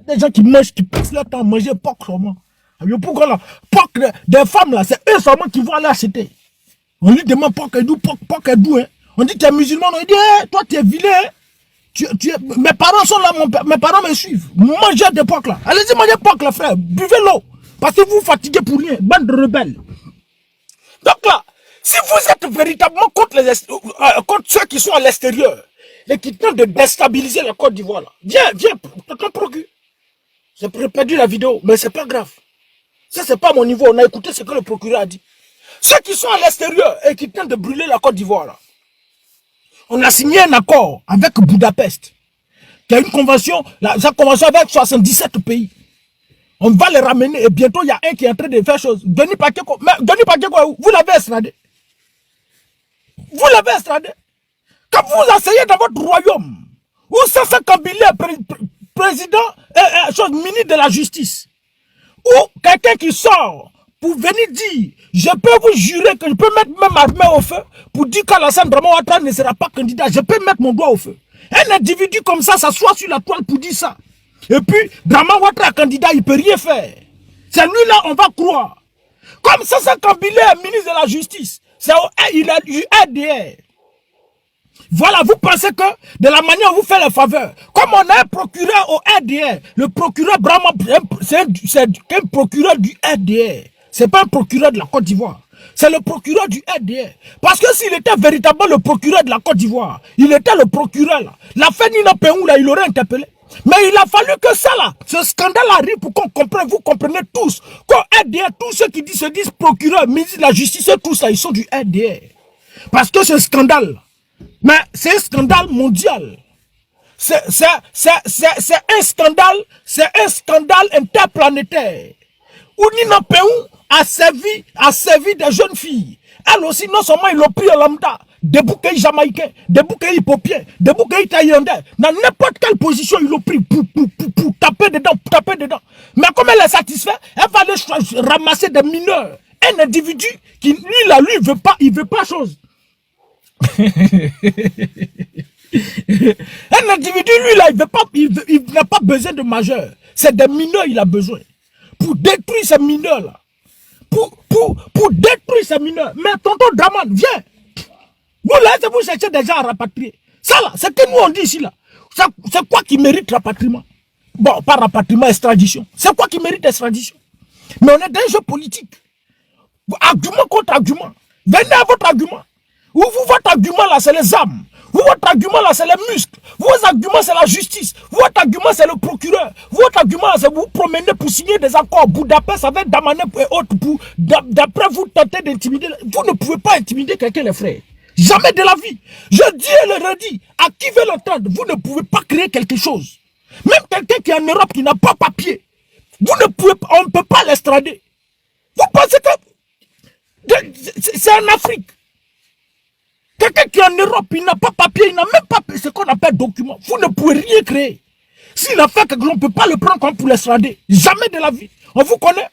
Des gens qui mangent, qui passent leur temps à manger porc seulement. Pourquoi là? Porc des femmes là, c'est eux seulement qui vont aller acheter. On lui demande porc est d'où, porc est d'où. Hein? On dit que tu es musulman, on dit hey, toi tu es vilain. Hein? Mes parents sont là, mes parents me suivent. Mangez des porcs là. Allez-y manger porc là frère, buvez l'eau. Parce que vous vous fatiguez pour rien, bande de rebelles. Donc là, si vous êtes véritablement contre ceux qui sont à l'extérieur, et qui tentent de déstabiliser la Côte d'Ivoire là, viens, ton procure. J'ai perdu la vidéo, mais c'est pas grave. Ça, c'est pas mon niveau, on a écouté ce que le procureur a dit. Ceux qui sont à l'extérieur et qui tentent de brûler la Côte d'Ivoire là, on a signé un accord avec Budapest, qui a une convention, sa convention avec 77 pays. On va les ramener et bientôt il y a un qui est en train de faire chose. Denis Pakeko, mais Denis Pakeko, vous l'avez extradé. Vous l'avez extradé. Quand vous asseyez dans votre royaume, où Sassa Kabila président, ministre de la justice, ou quelqu'un qui sort pour venir dire, je peux vous jurer que je peux mettre même ma main au feu pour dire qu'Alassane Draman Ouattara ne sera pas candidat. Je peux mettre mon doigt au feu. Un individu comme ça s'assoit sur la toile pour dire ça. Et puis, Draman Ouattara candidat, il ne peut rien faire. C'est lui-là, on va croire. Comme Sassa Kabila est ministre de la justice, il a eu RDR. Voilà, vous pensez que de la manière où vous faites les faveurs, comme on a un procureur au RDR, le procureur Brahma, c'est un procureur du RDR. C'est pas un procureur de la Côte d'Ivoire. C'est le procureur du RDR. Parce que s'il était véritablement le procureur de la Côte d'Ivoire, il était le procureur là. L'affaire Nina Péou là, il aurait interpellé. Mais il a fallu que ça là, ce scandale arrive pour qu'on comprenne, vous comprenez tous, qu'au RDR, tous ceux qui se disent procureur, ministre de la justice, tout ça, ils sont du RDR. Parce que ce scandale, mais c'est un scandale mondial. C'est un scandale interplanétaire. Où Nina Péou a servi des jeunes filles. Elle aussi, non seulement ils l'ont pris au lambda, des bouquets jamaïcains, des bouquets hippopiens, des bouquets thaïlandais, dans n'importe quelle position ils l'ont pris pour taper dedans. Mais comme elle est satisfaite, elle va aller ramasser des mineurs. Un individu qui, il veut pas chose. Un individu, lui, là, il n'a pas besoin de majeur. C'est des mineurs, il a besoin. Pour détruire ces mineurs-là. Pour détruire ces mineurs. Mais tonton Draman, viens. Vous, là, vous cherchez des gens à rapatrier. Ça, là, c'est que nous, on dit ici, là. C'est quoi qui mérite rapatriement? Bon, pas rapatriement, extradition. C'est quoi qui mérite extradition? Mais on est dans un jeu politique. Argument contre argument. Venez à votre argument. Vous, votre argument là, c'est les armes. Vous, votre argument là, c'est les muscles. Vos arguments, c'est la justice. Votre argument, c'est le procureur. Votre argument, c'est vous promener pour signer des accords. Budapest avec Damané et autres. D'après vous, tenter d'intimider. Vous ne pouvez pas intimider quelqu'un, les frères. Jamais de la vie. Je dis et le redis. À qui veut l'entendre, vous ne pouvez pas créer quelque chose. Même quelqu'un qui est en Europe, qui n'a pas papier. Vous ne pouvez pas, on ne peut pas l'extrader. Vous pensez que c'est en Afrique. Quelqu'un qui est en Europe, il n'a pas papier, il n'a même pas ce qu'on appelle document. Vous ne pouvez rien créer. S'il a fait quelque chose, on ne peut pas le prendre comme pour l'extrader. Jamais de la vie. On vous connaît.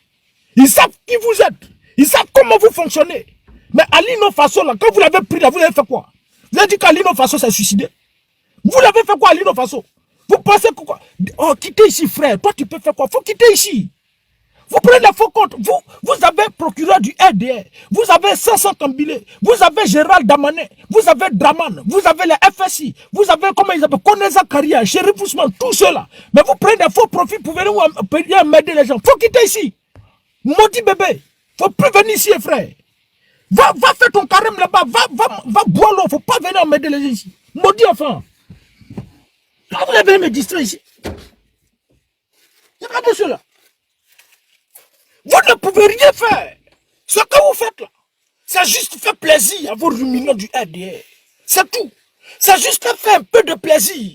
Ils savent qui vous êtes. Ils savent comment vous fonctionnez. Mais Alino Faso, là, quand vous l'avez pris, là, vous avez fait quoi? Vous avez dit qu'Alino Faso s'est suicidé. Vous l'avez fait quoi, Alino Faso? Vous pensez que quoi? Oh, quittez ici, frère. Toi, tu peux faire quoi? Faut quitter ici. Vous prenez les faux comptes. Vous avez procureur du RDR. Vous avez 500 Kambilé. Vous avez Gérald Damané. Vous avez Draman. Vous avez les FSI. Vous avez, comment ils appellent, Koneza Karia, Chérif Ousmane, tout cela. Mais vous prenez des faux profits pour venir m'aider les gens. Faut quitter ici. Maudit bébé. Faut plus venir ici, frère. Va faire ton carême là-bas. Va boire l'eau. Faut pas venir m'aider les gens ici. Maudit enfant. Là, vous allez me distraire ici. Regardez cela. Vous ne pouvez rien faire. Ce que vous faites là, c'est juste faire plaisir à vos ruminants du RDR. C'est tout. C'est juste faire un peu de plaisir.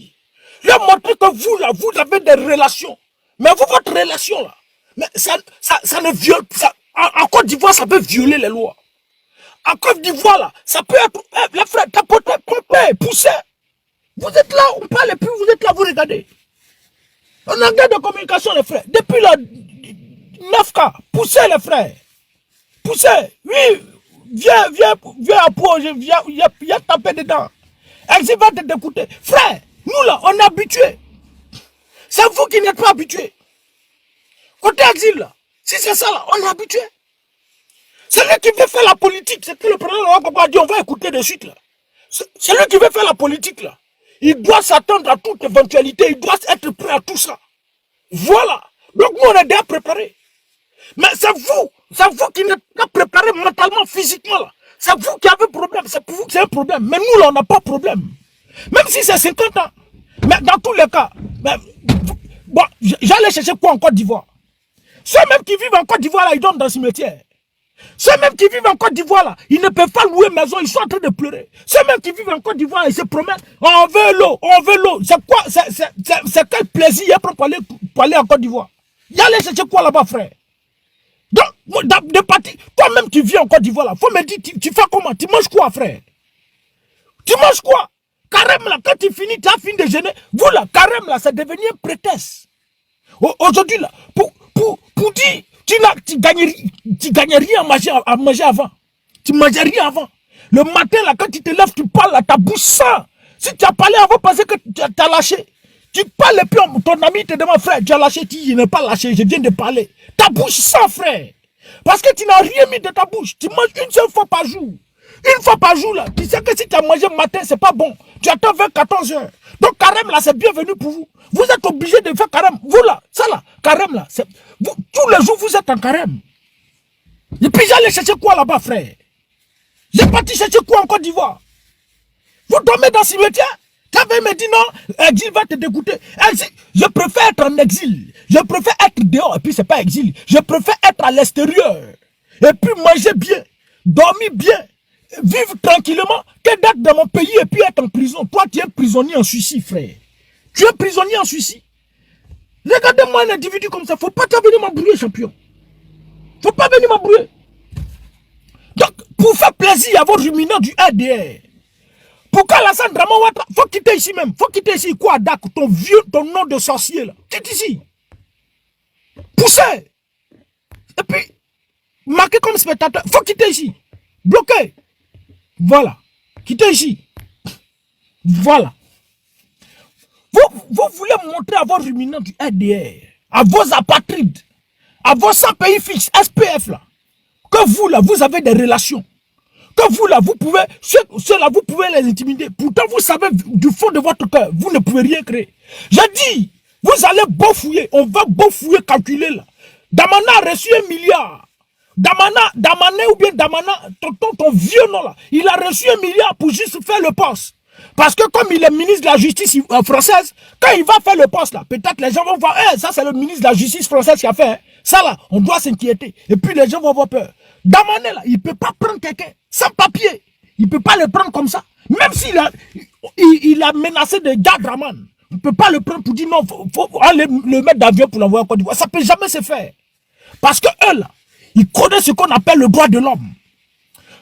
Leur montrer que vous là, vous avez des relations. Mais vous, votre relation là, mais ça ne viole pas. En Côte d'Ivoire, ça peut violer les lois. En Côte d'Ivoire là, ça peut être les frères tapoter, pomper, pousser. Vous êtes là, on parle et puis vous êtes là, vous regardez. On a de communication les frères. Depuis là, 9K, poussez les frères. Poussez. Oui, viens à Pau, viens taper dedans. Exil va te décoûter. Frère, nous là, on est habitués. C'est vous qui n'êtes pas habitués. Côté exil là, si c'est ça là, on est habitués. C'est lui qui veut faire la politique. C'est que le président Papa dit, on va écouter de suite là. C'est lui qui veut faire la politique là. Il doit s'attendre à toute éventualité. Il doit être prêt à tout ça. Voilà. Donc nous on est déjà préparés. Mais c'est vous qui n'êtes pas préparé mentalement, physiquement là. C'est vous qui avez problème, c'est pour vous que c'est un problème. Mais nous là, on n'a pas de problème. Même si c'est 50 ans. Mais dans tous les cas, bon, j'allais chercher quoi en Côte d'Ivoire? Ceux-mêmes qui vivent en Côte d'Ivoire là, ils dorment dans le cimetière. Ceux-mêmes qui vivent en Côte d'Ivoire là, ils ne peuvent pas louer maison, ils sont en train de pleurer. Ceux-mêmes qui vivent en Côte d'Ivoire, ils se promènent, on veut l'eau, on veut l'eau. C'est quoi? C'est quel plaisir pour aller en Côte d'Ivoire? Il y a les chercher quoi là-bas, frère? Donc, de partir, toi-même tu viens en Côte d'Ivoire là, faut me dire, tu fais comment? Tu manges quoi, frère? Tu manges quoi? Carême là, quand tu finis, tu as fini de jeûner. Vous là, carême là, c'est devenu un prétexte. Aujourd'hui là, pour dire, tu gagnes rien à manger avant. Tu manges rien avant. Le matin là, quand tu te lèves, tu parles là, ta bouche sent. Si tu as parlé avant, parce que tu as lâché. Tu parles et puis ton ami te demande, frère, tu as lâché, tu dis, je n'ai pas lâché, je viens de parler. Ta bouche sent, frère. Parce que tu n'as rien mis de ta bouche. Tu manges une seule fois par jour. Une fois par jour, là. Tu sais que si tu as mangé le matin, c'est pas bon. Tu attends 14 heures. Donc, carême, là, c'est bienvenu pour vous. Vous êtes obligé de faire carême. Vous, là, ça, là, carême, là. Tous les jours, vous êtes en carême. Et puis, j'allais chercher quoi là-bas, frère? J'ai parti chercher quoi en Côte d'Ivoire? Vous dormez dans le cimetière? Tu avais me dit non, exil va te dégoûter. Exil, je préfère être en exil. Je préfère être dehors. Et puis, c'est pas exil. Je préfère être à l'extérieur. Et puis, manger bien. Dormir bien. Vivre tranquillement que d'être dans mon pays et puis être en prison. Toi, tu es prisonnier en Suisse, frère. Tu es prisonnier en Suisse. Regardez-moi un individu comme ça. Faut pas venir m'embrouiller, champion. Faut pas venir m'embrouiller. Donc, pour faire plaisir à vos ruminants du RDR, pour qu'Alassane Draman Ouattara, faut quitter ici même. Faut quitter ici. Quoi, Dak, ton nom de sorcier là. Quitte ici. Poussez. Et puis, marqué comme spectateur. Faut quitter ici. Bloqué. Voilà. Quittez ici. Voilà. Vous voulez montrer à vos ruminants du RDR, à vos apatrides, à vos 100 pays fixes, SPF là, que vous là, vous avez des relations. Que vous là, vous pouvez, ceux-là, vous pouvez les intimider. Pourtant, vous savez du fond de votre cœur, vous ne pouvez rien créer. J'ai dit, vous allez beau fouiller, on va beau fouiller, calculer là. Damana a reçu 1 milliard. Damané ou bien Damana, ton vieux nom là, il a reçu 1 milliard pour juste faire le poste. Parce que comme il est ministre de la justice française, quand il va faire le poste là, peut-être les gens vont voir, ça c'est le ministre de la justice française qui a fait, hein. Ça là, on doit s'inquiéter. Et puis les gens vont avoir peur. Damané là, il ne peut pas prendre quelqu'un sans papier. Il ne peut pas le prendre comme ça. Même s'il a menacé de Gadraman, il ne peut pas le prendre pour dire non, faut aller le mettre d'avion pour l'envoyer en Côte d'Ivoire. Ça ne peut jamais se faire. Parce que eux là, ils connaissent ce qu'on appelle le droit de l'homme.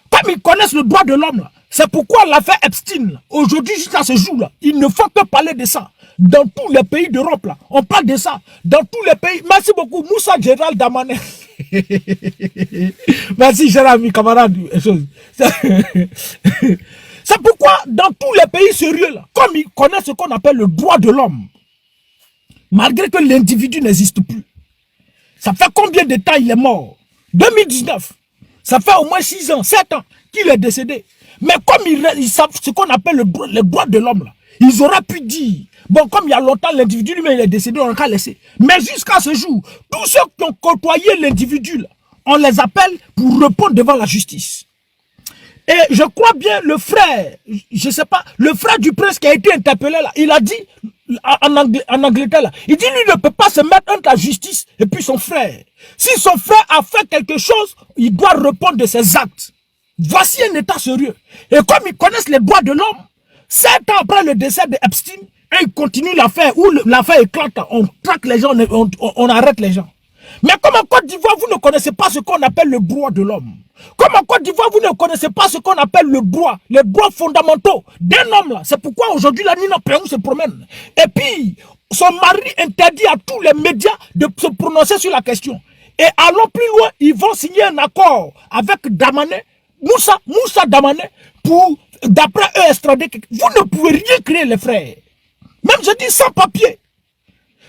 Comme ils connaissent le droit de l'homme là, c'est pourquoi l'affaire Epstein, aujourd'hui jusqu'à ce jour-là, il ne faut que parler de ça. Dans tous les pays d'Europe, là, on parle de ça. Dans tous les pays. Merci beaucoup, Moussa Gérald Damané. Merci, cher ami, camarade. C'est pourquoi, dans tous les pays sérieux, là, comme ils connaissent ce qu'on appelle le droit de l'homme, malgré que l'individu n'existe plus, ça fait combien de temps il est mort? 2019. Ça fait au moins 6 ans, 7 ans qu'il est décédé. Mais comme ils savent ce qu'on appelle le droit de l'homme, là, ils auraient pu dire, bon, comme il y a longtemps, l'individu lui-même il est décédé, on l'a laissé. Mais jusqu'à ce jour, tous ceux qui ont côtoyé l'individu, on les appelle pour répondre devant la justice. Et je crois bien, le frère, je sais pas, le frère du prince qui a été interpellé là, il a dit, en Angleterre là, il dit lui ne peut pas se mettre entre la justice et puis son frère. Si son frère a fait quelque chose, il doit répondre de ses actes. Voici un état sérieux. Et comme ils connaissent les droits de l'homme, 7 ans après le décès de Epstein, et ils continuent l'affaire, où l'affaire éclate, on traque les gens, on arrête les gens. Mais comme en Côte d'Ivoire, vous ne connaissez pas ce qu'on appelle le droit de l'homme. Comme en Côte d'Ivoire, vous ne connaissez pas ce qu'on appelle le droit, les droits fondamentaux d'un homme là. C'est pourquoi aujourd'hui, la Nina Péon se promène. Et puis, son mari interdit à tous les médias de se prononcer sur la question. Et allons plus loin, ils vont signer un accord avec Damané, Moussa Damané, pour, d'après eux, extrader. Vous ne pouvez rien créer, les frères. Même je dis sans papier.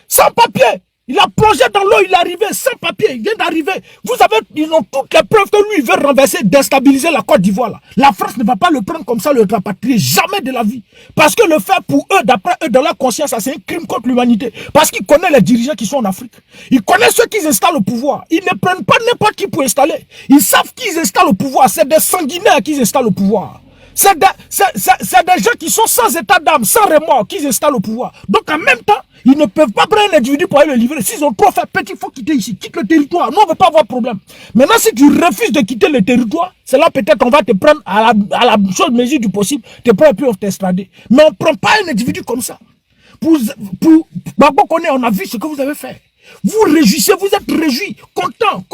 Sans papier. Il a plongé dans l'eau, il est arrivé sans papier, il vient d'arriver. Vous savez, ils ont toutes les preuves que lui, il veut renverser, déstabiliser la Côte d'Ivoire. La France ne va pas le prendre comme ça, le rapatrier, jamais de la vie. Parce que le faire pour eux, d'après eux, dans leur conscience, c'est un crime contre l'humanité. Parce qu'ils connaissent les dirigeants qui sont en Afrique. Ils connaissent ceux qui installent au pouvoir. Ils ne prennent pas n'importe qui pour installer. Ils savent qu'ils installent au pouvoir. C'est des sanguinaires qui installent au pouvoir. C'est des gens qui sont sans état d'âme, sans remords, qui installent au pouvoir. Donc en même temps, ils ne peuvent pas prendre un individu pour aller le livrer. S'ils ont trop fait petit, il faut quitter ici. Quitte le territoire. Nous, on ne veut pas avoir de problème. Maintenant, si tu refuses de quitter le territoire, c'est là peut-être qu'on va te prendre à la chose mesure du possible, te prendre et puis on t'extrader. Mais on ne prend pas un individu comme ça. Pour on a vu ce que vous avez fait. Vous réjouissez, vous êtes réjouis, content,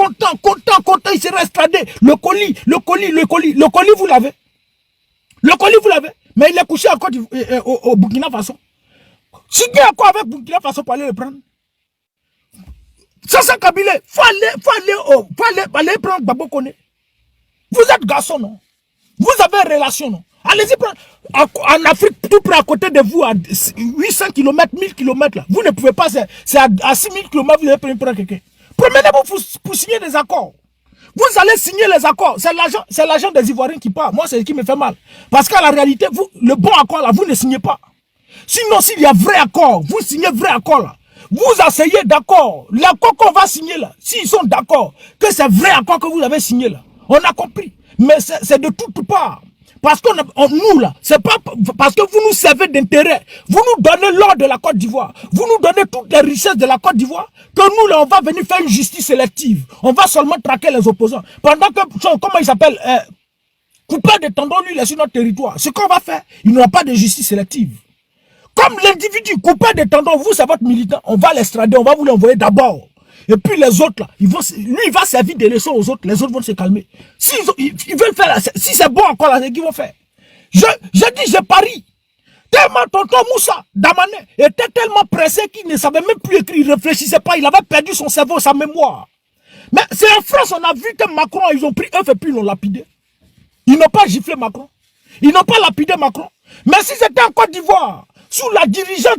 il sera extradé. Le colis, vous l'avez. Le colis, vous l'avez. Mais il est couché encore au Burkina Faso. Signé encore avec Burkina Faso pour aller le prendre. Ça, c'est Kabila. Faut aller prendre Babo Kone. Vous êtes garçon, non? Vous avez relation, non? Allez-y prendre. En Afrique, tout près à côté de vous, à 800 km, 1000 km, là. Vous ne pouvez pas, c'est à 6000 km, vous allez prendre quelqu'un. Promenez-vous pour signer des accords. Vous allez signer les accords. C'est l'argent des Ivoiriens qui part. Moi, c'est ce qui me fait mal. Parce qu'à la réalité, vous, le bon accord, là, vous ne signez pas. Sinon, s'il y a vrai accord, vous signez vrai accord, là. Vous asseyez d'accord. L'accord qu'on va signer, là, s'ils sont d'accord que c'est vrai accord que vous avez signé, là, on a compris. Mais c'est de toutes parts. Parce que nous, là, c'est pas parce que vous nous servez d'intérêt. Vous nous donnez l'or de la Côte d'Ivoire. Vous nous donnez toutes les richesses de la Côte d'Ivoire. Que nous, là, on va venir faire une justice sélective. On va seulement traquer les opposants. Pendant que, comment il s'appelle, coupeur de tendons, lui, il est sur notre territoire. Ce qu'on va faire, il n'y aura pas de justice sélective. Comme l'individu coupeur de tendons, vous, c'est votre militant. On va l'extrader, on va vous l'envoyer d'abord. Et puis les autres, là, lui, il va servir de leçon aux autres. Les autres vont se calmer. Ils veulent faire, si c'est bon encore, là, c'est qu'ils vont faire. Je parie. Tellement tonton Moussa Damané était tellement pressé qu'il ne savait même plus écrire, il ne réfléchissait pas, il avait perdu son cerveau, sa mémoire. Mais c'est en France, on a vu que Macron, ils ont pris œuf et puis ils l'ont lapidé. Ils n'ont pas giflé Macron. Ils n'ont pas lapidé Macron. Mais si c'était en Côte d'Ivoire, sous la dirigeance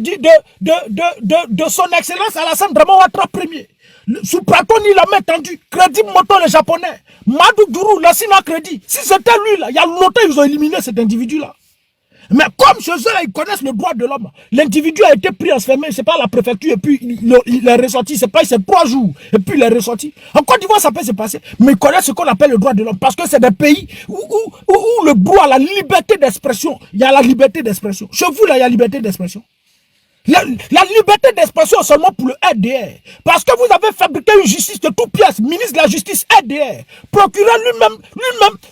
de son excellence Alassane Draman Ouattara Ier, sous Pratoni, la main tendue, Crédit Moto les Japonais, Madou Dourou, le Sina Crédit, si c'était lui là, il y a longtemps ils ont éliminé cet individu-là. Mais comme chez eux, ils connaissent le droit de l'homme, l'individu a été pris enfermé, c'est pas la préfecture, et puis il est ressorti, c'est 3 jours, et puis il est ressorti. En Côte d'Ivoire, ça peut se passer, mais ils connaissent ce qu'on appelle le droit de l'homme, parce que c'est des pays où le droit à la liberté d'expression, il y a la liberté d'expression. Chez vous, là, il y a la liberté d'expression. La liberté d'expression seulement pour le RDR. Parce que vous avez fabriqué une justice de toutes pièces. Ministre de la justice RDR. Procureur lui-même,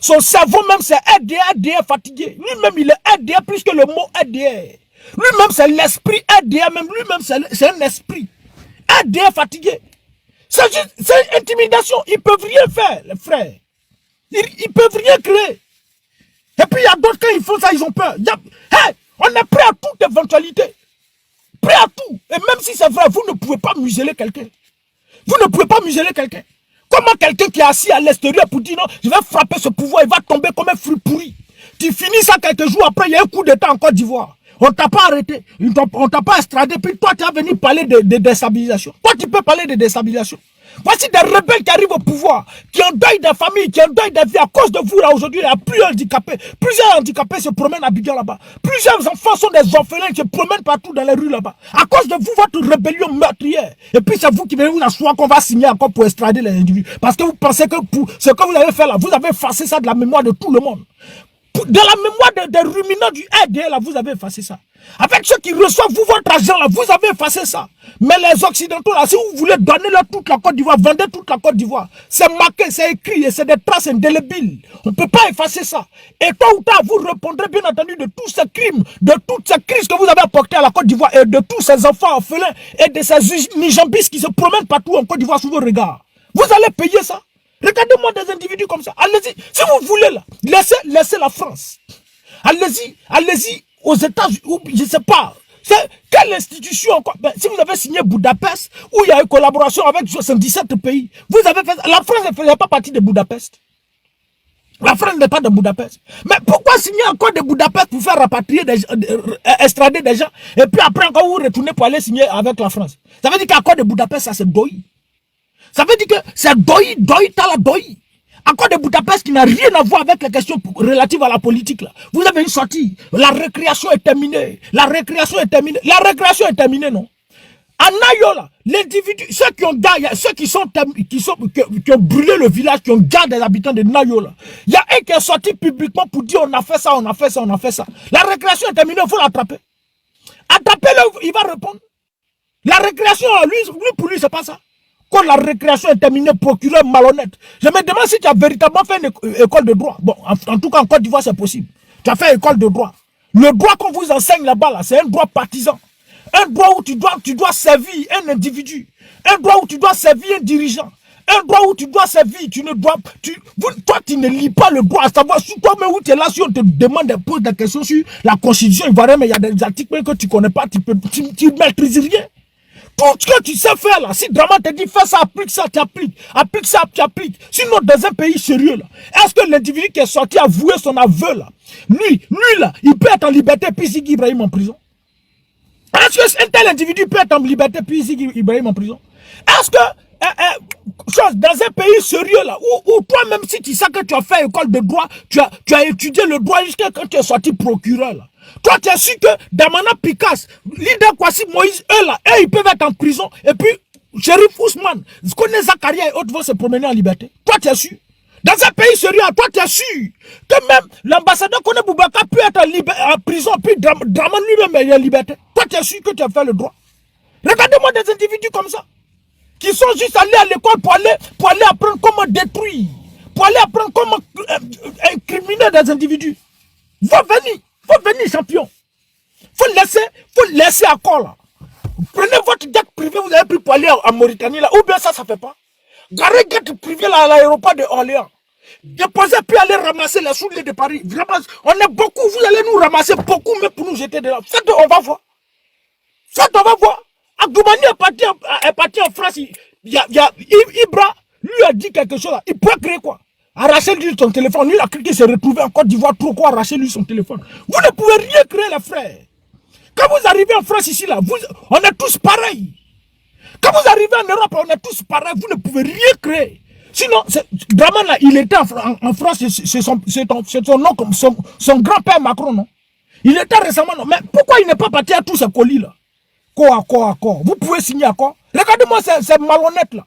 son cerveau même c'est RDR fatigué. Lui-même il est RDR plus que le mot RDR. Lui-même c'est l'esprit RDR, même lui-même c'est un esprit. RDR fatigué. C'est une intimidation. Ils ne peuvent rien faire, les frères. Ils ne peuvent rien créer. Et puis il y a d'autres, quand ils font ça, ils ont peur. Hey, on est prêt à toute éventualité. Prêt à tout. Et même si c'est vrai, vous ne pouvez pas museler quelqu'un. Vous ne pouvez pas museler quelqu'un. Comment quelqu'un qui est assis à l'extérieur pour dire non, je vais frapper ce pouvoir, il va tomber comme un fruit pourri. Tu finis ça quelques jours après, il y a un coup d'état en Côte d'Ivoire. On ne t'a pas arrêté, on ne t'a pas extradé, puis toi tu vas venir parler de déstabilisation. Toi tu peux parler de déstabilisation. Voici des rebelles qui arrivent au pouvoir, qui endeuillent des familles, qui endeuillent des vies. À cause de vous, là, aujourd'hui, il y a plusieurs handicapés. Plusieurs handicapés se promènent à Abidjan, là-bas. Plusieurs enfants sont des orphelins qui se promènent partout dans les rues, là-bas. À cause de vous, votre rébellion meurtrière. Et puis, c'est vous qui venez vous asseoir qu'on va signer encore pour extrader les individus. Parce que vous pensez que pour ce que vous avez fait là, vous avez effacé ça de la mémoire de tout le monde. De la mémoire des ruminants du RDR, là, vous avez effacé ça. Avec ceux qui reçoivent vous votre argent, là, vous avez effacé ça. Mais les Occidentaux, là, si vous voulez donner leur toute la Côte d'Ivoire, vendez toute la Côte d'Ivoire. C'est marqué, c'est écrit, et c'est des traces indélébiles. On ne peut pas effacer ça. Et tôt ou tard, vous répondrez bien entendu de tous ces crimes, de toutes ces crises que vous avez apportées à la Côte d'Ivoire, et de tous ces enfants orphelins, et de ces nijambis qui se promènent partout en Côte d'Ivoire sous vos regards. Vous allez payer ça. Regardez-moi des individus comme ça. Allez-y. Si vous voulez, là, laissez la France. Allez-y aux États-Unis, je ne sais pas. Quelle institution encore? Si vous avez signé Budapest, où il y a une collaboration avec 77 pays, vous avez fait. La France ne faisait pas partie de Budapest. La France n'est pas de Budapest. Mais pourquoi signer encore de Budapest pour faire rapatrier, extrader des gens, et puis après encore vous retournez pour aller signer avec la France? Ça veut dire qu'accord de Budapest, ça c'est Doi. Ça veut dire que c'est Doi. Accord de Budapest qui n'a rien à voir avec les questions relatives à la politique. Là. Vous avez une sortie. La récréation est terminée. La récréation est terminée, non? À Nayola, l'individu, ceux qui ont brûlé le village, qui ont gardé les habitants de Nayola, il y a un qui est sorti publiquement pour dire on a fait ça. La récréation est terminée, il faut l'attraper. Attrapez-le, il va répondre. La récréation, pour lui, c'est pas ça. Quand la récréation est terminée, procureur malhonnête. Je me demande si tu as véritablement fait une école de droit. Bon, en tout cas, en Côte d'Ivoire, c'est possible. Tu as fait école de droit. Le droit qu'on vous enseigne là-bas, là, c'est un droit partisan. Un droit où tu dois servir un individu. Un droit où tu dois servir un dirigeant. Un droit où tu dois servir, toi tu ne lis pas le droit, à savoir sur toi-même où tu es là, si on te demande de poser des questions sur la constitution ivoirienne, mais il y a des articles que tu ne connais pas, tu ne maîtrises rien. Tout ce que tu sais faire là, si Draman te dit fais ça, applique ça, tu appliques. Applique ça, tu appliques. Sinon, dans un pays sérieux là, est-ce que l'individu qui est sorti a avoué son aveu là, lui là, il peut être en liberté puis Ziggy Ibrahim en prison? Est-ce qu'un tel individu peut être en liberté puis Ziggy Ibrahim en prison? Est-ce que dans un pays sérieux là, où toi-même si tu sais que tu as fait école de droit, tu as étudié le droit jusqu'à quand tu es sorti procureur là. Toi tu as su que Damana Picasse, leader Kwasi Moïse, eux là, ils peuvent être en prison. Et puis, Chérif Ousmane, Kone Zakaria et autres vont se promener en liberté. Toi tu as su. Dans un pays sérieux, toi tu as su que même l'ambassadeur Kone Boubaka peut être en prison, puis Draman lui-même est en liberté. Toi tu as su que tu as fait le droit. Regardez-moi des individus comme ça, qui sont juste allés à l'école pour aller apprendre comment détruire, pour aller apprendre comment incriminer des individus. Faut venir champion. Faut laisser accord là. Prenez votre jet privé, vous avez pris pour aller en Mauritanie là, ou bien ça fait pas. Garez jet privé là à l'aéroport de Orléans. Déposez puis aller ramasser les souliers de Paris. Vraiment, on est beaucoup, vous allez nous ramasser beaucoup, mais pour nous jeter de là. Faites, on va voir. Faites, on va voir. Abdoumani est parti en France. Ibra lui a dit quelque chose là. Il peut créer quoi? Arracher lui son téléphone. Lui, il a cru qu'il s'est retrouvé en Côte d'Ivoire. Trop quoi? Arracher lui son téléphone. Vous ne pouvez rien créer, les frères. Quand vous arrivez en France ici là, on est tous pareils. Quand vous arrivez en Europe, on est tous pareils. Vous ne pouvez rien créer. Sinon, Draman là, il était en France. C'est son nom comme son grand-père Macron, non? Il était récemment, non? Mais pourquoi il n'est pas parti à tous ces colis là? Quoi? Vous pouvez signer à quoi? Regardez-moi ces malhonnêtes là.